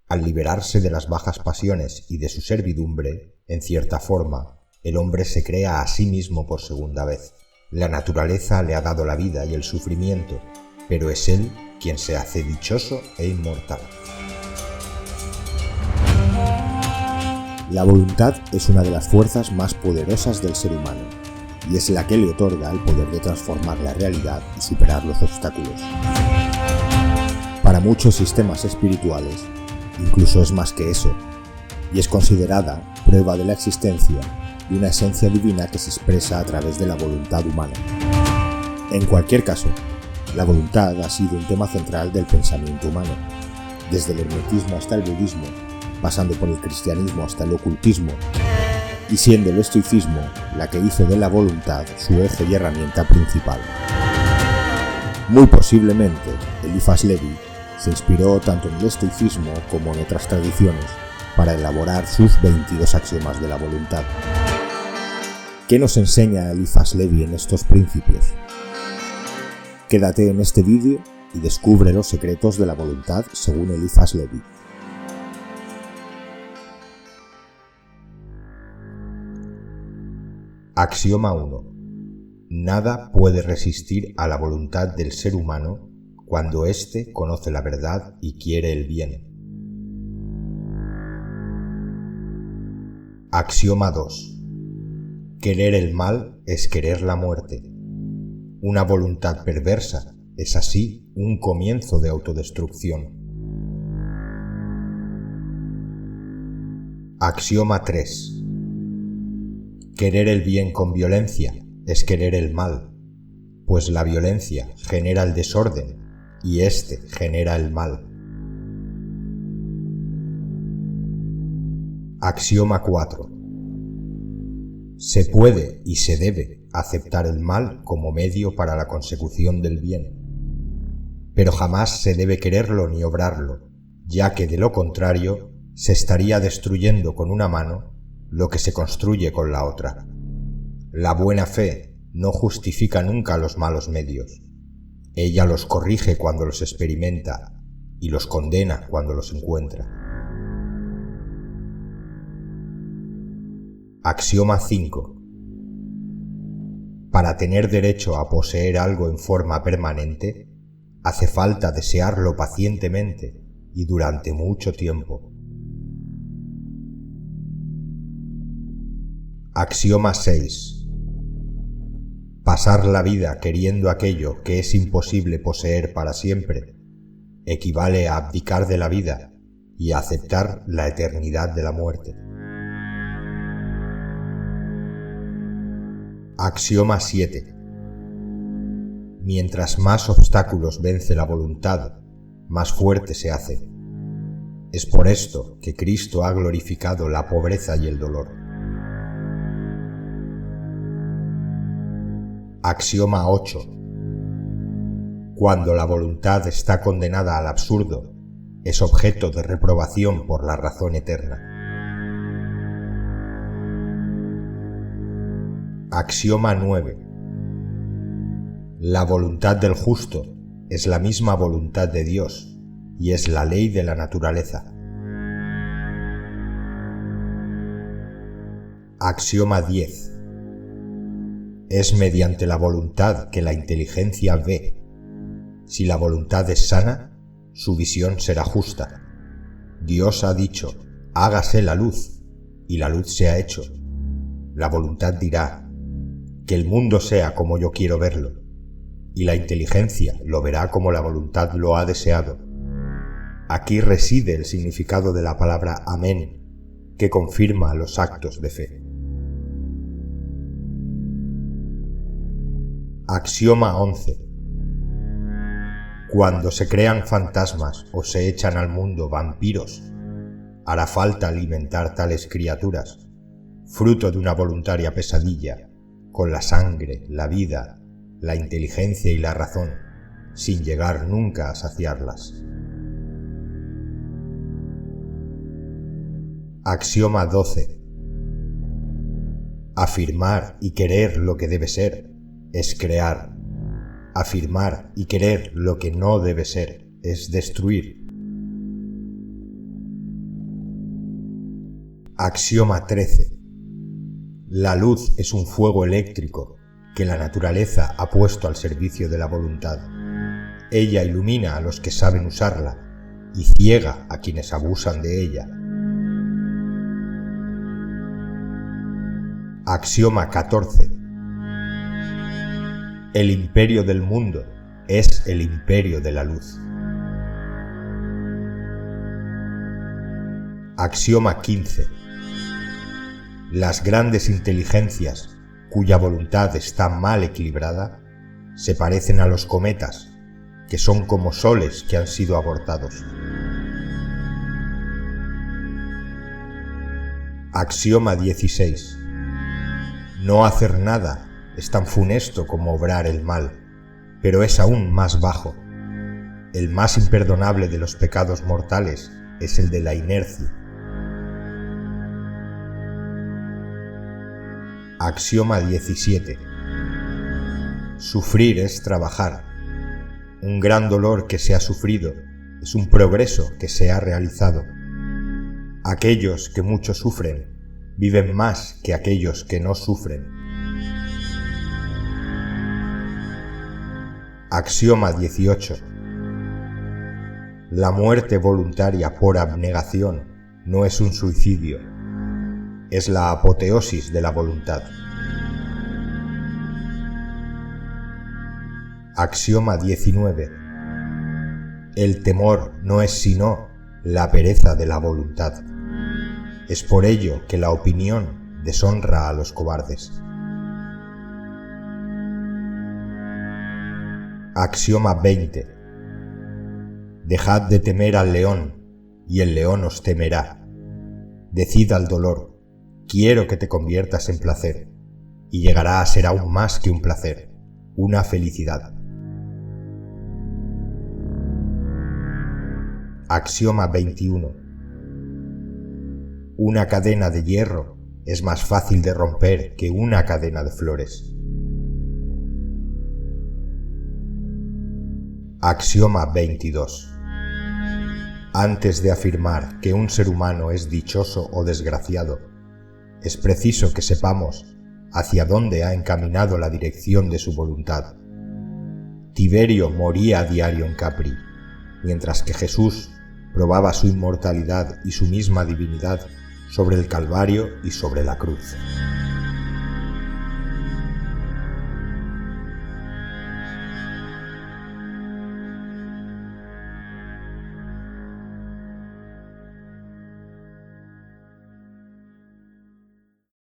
Al liberarse de las bajas pasiones y de su servidumbre, en cierta forma, el hombre se crea a sí mismo por segunda vez. La naturaleza le ha dado la vida y el sufrimiento, pero es él quien se hace dichoso e inmortal. La voluntad es una de las fuerzas más poderosas del ser humano, y es la que le otorga el poder de transformar la realidad y superar los obstáculos. Para muchos sistemas espirituales, incluso es más que eso, y es considerada prueba de la existencia de una esencia divina que se expresa a través de la voluntad humana. En cualquier caso, la voluntad ha sido un tema central del pensamiento humano, desde el hermetismo hasta el budismo, pasando por el cristianismo hasta el ocultismo, y siendo el estoicismo la que hizo de la voluntad su eje y herramienta principal. Muy posiblemente, Eliphas Levi se inspiró tanto en el estoicismo como en otras tradiciones para elaborar sus 22 axiomas de la voluntad. ¿Qué nos enseña Eliphas Levi en estos principios? Quédate en este vídeo y descubre los secretos de la voluntad según Eliphas Levi. Axioma 1. Nada puede resistir a la voluntad del ser humano cuando éste conoce la verdad y quiere el bien. Axioma 2. Querer el mal es querer la muerte. Una voluntad perversa es así un comienzo de autodestrucción. Axioma 3. Querer el bien con violencia es querer el mal, pues la violencia genera el desorden y éste genera el mal. Axioma 4. Se puede y se debe aceptar el mal como medio para la consecución del bien, pero jamás se debe quererlo ni obrarlo, ya que de lo contrario se estaría destruyendo con una mano lo que se construye con la otra. La buena fe no justifica nunca los malos medios. Ella los corrige cuando los experimenta y los condena cuando los encuentra. Axioma 5. Para tener derecho a poseer algo en forma permanente, hace falta desearlo pacientemente y durante mucho tiempo. Axioma 6. Pasar la vida queriendo aquello que es imposible poseer para siempre equivale a abdicar de la vida y a aceptar la eternidad de la muerte. Axioma 7. Mientras más obstáculos vence la voluntad, más fuerte se hace. Es por esto que Cristo ha glorificado la pobreza y el dolor. Axioma 8. Cuando la voluntad está condenada al absurdo, es objeto de reprobación por la razón eterna. Axioma 9. La voluntad del justo es la misma voluntad de Dios y es la ley de la naturaleza. Axioma 10. Es mediante la voluntad que la inteligencia ve. Si la voluntad es sana, su visión será justa. Dios ha dicho, hágase la luz, y la luz se ha hecho. La voluntad dirá, que el mundo sea como yo quiero verlo, y la inteligencia lo verá como la voluntad lo ha deseado. Aquí reside el significado de la palabra amén, que confirma los actos de fe. Axioma 11. Cuando se crean fantasmas o se echan al mundo vampiros, hará falta alimentar tales criaturas, fruto de una voluntaria pesadilla, con la sangre, la vida, la inteligencia y la razón, sin llegar nunca a saciarlas. Axioma 12. Afirmar y querer lo que debe ser es crear. Afirmar y querer lo que no debe ser es destruir. Axioma 13. La luz es un fuego eléctrico que la naturaleza ha puesto al servicio de la voluntad. Ella ilumina a los que saben usarla y ciega a quienes abusan de ella. Axioma 14. El imperio del mundo es el imperio de la luz. Axioma 15. Las grandes inteligencias, cuya voluntad está mal equilibrada, se parecen a los cometas, que son como soles que han sido abortados. Axioma 16. No hacer nada es tan funesto como obrar el mal, pero es aún más bajo. El más imperdonable de los pecados mortales es el de la inercia. Axioma 17. Sufrir es trabajar. Un gran dolor que se ha sufrido es un progreso que se ha realizado. Aquellos que mucho sufren viven más que aquellos que no sufren. Axioma 18. La muerte voluntaria por abnegación no es un suicidio, es la apoteosis de la voluntad. Axioma 19. El temor no es sino la pereza de la voluntad. Es por ello que la opinión deshonra a los cobardes. Axioma 20. Dejad de temer al león, y el león os temerá. Decid al dolor, quiero que te conviertas en placer, y llegará a ser aún más que un placer, una felicidad. Axioma 21. Una cadena de hierro es más fácil de romper que una cadena de flores. Axioma 22. Antes de afirmar que un ser humano es dichoso o desgraciado, es preciso que sepamos hacia dónde ha encaminado la dirección de su voluntad. Tiberio moría a diario en Capri, mientras que Jesús probaba su inmortalidad y su misma divinidad sobre el Calvario y sobre la cruz.